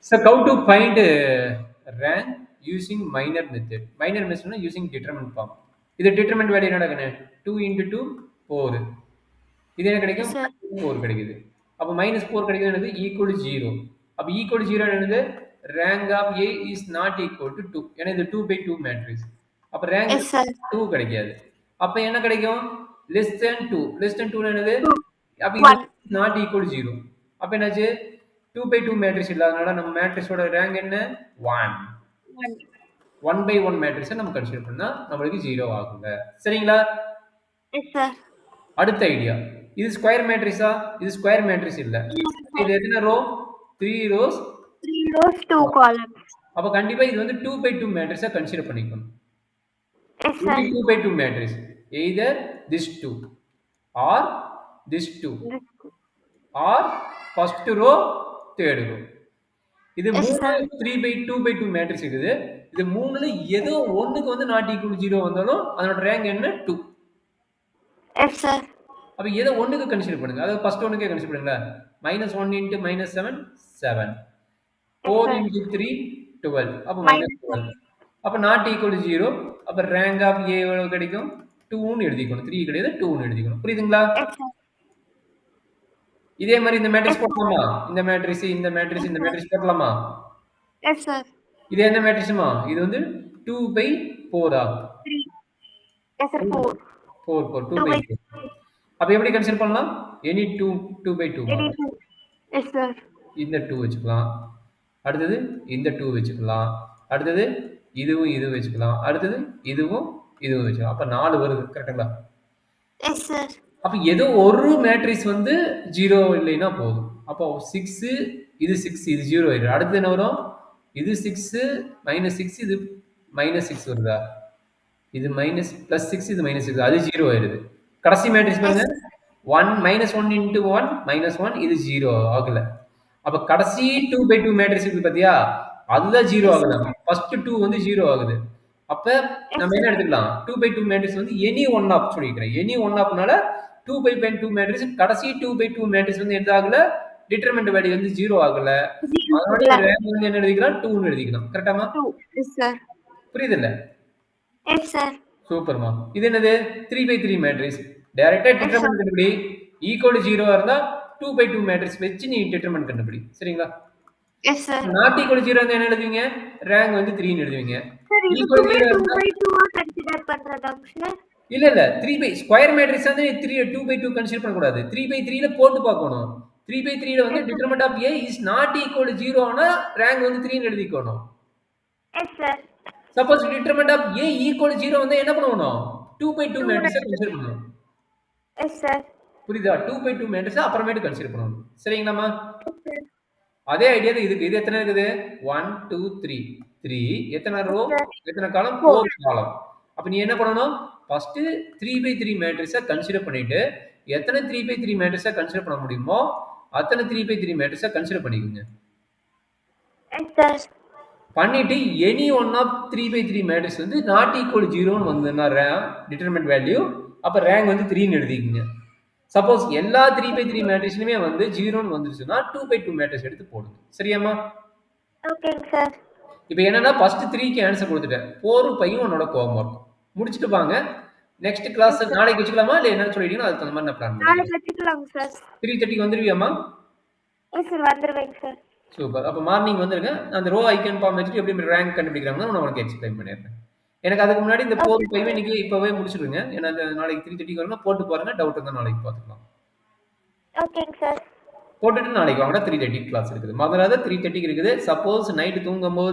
So how to find rank using minor method? Minor method using determinant form. இது determinant value என்னடா கண்ணு 2 into 2 4. இது என்ன Yes, கிடைக்கும்? sir. 4 கிடைக்குது. அப்ப minus 4 கிடைக்குது என்னது equal to 0. அப்ப equal to 0 என்னது rank of A is not equal to 2. ஏன்னா இது 2 by 2 matrix. அப்ப rank Yes, sir. 2 கிடைக்காது. அப்ப என்ன கிடைக்கும்? less than 2. less than 2 என்னது? 2, அப்ப இது 1. not equal to 0. அப்ப என்னாச்சு 2 by 2 மேட்ரிக்ஸ் இல்லாதனால நம்ம மேட்ரிக்ஸோட ரேங்க் என்ன 1 1. 1 by 1 மேட்ரிக்ஸை நம்ம கன்சிடர் பண்ணா நம்மளுக்கு 0 ஆகுங்க சரிங்களா Yes, sir. அடுத்த ஐடியா இது ஸ்கொயர் மேட்ரிக்ஸா இது ஸ்கொயர் மேட்ரிக்ஸ் இல்ல இது எத்தனை ரோ 3 rows 3 rows, 2 columns. அப்ப கண்டிப்பா இது வந்து 2 by 2 மேட்ரிக்ஸை கன்சிடர் பண்ணிக்கணும் Yes, sir. 2 by 2 matrix either this 2 or this 2 or first row third row இது மூணு 3 by 2 by 2 மேட்ரிக்ஸ் இருக்குது இது மூணுல ஏதோ ஒண்ணுக்கு வந்து நாட் ஈக்குவல் 0 வந்தாலும் அதோட ரேங்க் என்ன 2 Yes, sir. அப்ப ஏதோ ஒண்ணுக்கு கன்சிடர் பண்ணுங்க அதாவது ஃபர்ஸ்ட் ஒண்ணுக்கே கன்சிடர் பண்ணுங்க -1 into -7 7 4 into 3 12 அப்ப -12 அப்ப நாட் ஈக்குவல் 0 அப்ப ரேங்க் ஆஃப் A எவ்வளவு கிடைக்கும் 2 ன்னு எழுதிக்கணும் 3 கிடையாது 2 ன்னு எழுதிக்கணும் புரியுதுங்களா இதே மாதிரி இந்த மேட்ரிக்ஸ் போடலாமா இந்த மேட்ரிக்ஸ் இந்த மேட்ரிக்ஸ் இந்த மேட்ரிக்ஸ் போடலாமா Yes, sir. இது என்ன மேட்ரிக்ஸ்மா இது வந்து 2 by 4 ah 3. Yes, sir. 4. 2 by 4 அப்ப எப்படி கன்சிடர் பண்ணலாம் any 2 by 2 Any 2. Yes, sir. இந்த 2 வச்சுக்கலாம் அடுத்தது இந்த 2 வச்சுக்கலாம் அடுத்தது இதுவும் வச்சுக்கலாம் அடுத்தது இதுவும் வச்சுக்கலாம் அப்ப 4 வருது கரெக்ட்டுங்களா Yes, sir. அப்ப ஏதோ ஒரு மேட்ரிக்ஸ் வந்து 0 இல்லைன்னா போதும் அப்போ 6 இது 6 இது 0 ஆயிடும் அடுத்து என்ன வரும் இது 6 -6 இது -6 வருதா இது +6 இது -6 அது 0 ஆயிடுது கடைசி மேட்ரிக்ஸ் பாருங்க 1 into 1 -1 இது 0 ஆகல அப்ப கடைசி 2 by 2 மேட்ரிக்ஸ் இருக்கு பாத்தியா அதுதான் 0 ஆகல ஃபர்ஸ்ட் 2 வந்து 0 ஆகுது அப்ப நம்ம என்ன எடுத்துக்கலாம் 2 by 2 மேட்ரிக்ஸ் வந்து எனி ஒன் ஆஃப் சொல்லிக்கிறேன் எனி ஒன் ஆஃப்னால 2 by 2 மேட்ரிக்ஸ் கடைசி 2 by 2 மேட்ரிக்ஸ் வந்து எது ஆகல டிட்டர்மினன்ட் வேல்யூ வந்து 0 ஆகல அதனால ரேங்க் வந்து என்ன எழுதிக்கலாம் 2 ன்னு எழுதிக்கலாம் கரெக்ட்டாமா 2. Yes, sir. புரியுது இல்ல Yes, sir. சூப்பர்மா இது என்னது 3 by 3 மேட்ரிக்ஸ் டைரக்டா டிட்டர்மினன்ட் கண்டுபிடி ஈக்குவல் 0 ஆ இருந்தா 2 by 2 மேட்ரிக்ஸ் வெச்சு நீ டிட்டர்மினன்ட் கண்டுபிடி சரிங்களா Yes, sir. நாட் ஈக்குவல் 0 இருந்தா என்ன எழுதுவீங்க ரேங்க் வந்து 3 ன்னு எழுதுவீங்க Sir, ஈக்குவல் 0 2 by 2 கன்சிடர் பண்றதா sir? இல்ல 3 by ஸ்கொயர் மேட்ரிக்ஸ் வந்து 2 by 2 கன்சிடர் பண்ண கூடாது 3 by 3 ல போட்டு பார்க்கணும் 3 by 3 ல வந்து determinant of A is not equal to 0 ஆனா ரேங்க் வந்து 3 ன்னு எழுதிக்கணும் Yes, sir. Suppose determinant of A equal to 0 வந்து என்ன பண்ணணும் 2 by 2 மேட்ரிக்ஸை கன்சிடர் பண்ணணும் Yes, sir. புரியுதா 2 by 2 மேட்ரிக்ஸை அப்புறமேட்டு கன்சிடர் பண்ணணும் சரிங்களாமா அதே ஐடியா தான் இதுக்கு இது எத்தனை இருக்குது 1 2 3 3 எத்தனை ரோ எத்தனை காலம் 4 காலம் அப்ப நீ என்ன பண்ணணும் ஃபர்ஸ்ட் 3 by 3 மேட்ரிக்ஸை கன்சிடர் பண்ணிட்டு எத்தனை 3 by 3 மேட்ரிக்ஸை கன்சிடர் பண்ண முடியுமோ அத்தனை 3 by 3 மேட்ரிக்ஸை கன்சிடர் பண்ணிக்கோங்க Yes, sir. பண்ணிட்டு any one of 3 by 3 matrix வந்து நாட் ஈக்குவல் 0 ன்னு வந்ததுன்னா டிட்டர்மினன்ட் வேல்யூ அப்ப ரேங்க் வந்து 3 ன்னு எழுதிக்கங்க சப்போஸ் எல்லா 3 by 3 மேட்ரிக்ஸ்லயுமே வந்து 0 ன்னு வந்துருச்சுன்னா 2 by 2 மேட்ரிக்ஸ் எடுத்து போடுங்க சரியாமா Okay, sir. இப்போ என்னன்னா ஃபர்ஸ்ட் 3 க்கு ஆன்சர் கொடுத்துட்டேன் 4 பையும் உன்னோட கோவம் இருக்கும் முடிச்சிட்டு வாங்க நெக்ஸ்ட் கிளாஸ் நாளைக்கு வச்சுக்கலாமா இல்ல என்ன சொல்லிட்டீங்கன்னா அதுக்கு தகுந்த மாதிரி நான் பிளான் பண்ணுறேன் நாளைக்கு வச்சுக்கலாம் sir. 3:30 க்கு வந்துருவியாமா Yes, sir. வந்துருவேன் sir. சூப்பர் அப்ப மார்னிங் வந்துருங்க அந்த ரோ ஐகான் ஃபார்ம் வச்சுட்டு எப்படி ரேங்க் கண்டுபிடிக்கிறாங்கன்னு நான் உங்களுக்கு எக்ஸ்பிளைன் பண்ணிடுறேன் எனக்கு அதுக்கு முன்னாடி இந்த 4 5 இன்னைக்கு இப்பவே முடிச்சிடுங்க ஏன்னா நாளைக்கு 3:30 க்கு வரணும் போட்டு பாருங்க டவுட் இருந்தா நாளைக்கு பார்த்துக்கலாம் Okay, sir. போட்டுட்டு நாளைக்கு வாங்கடா 3:30 கிளாஸ் இருக்குது மறந்துடாத 3:30 இருக்குது சப்போஸ் நைட் தூங்கும்போது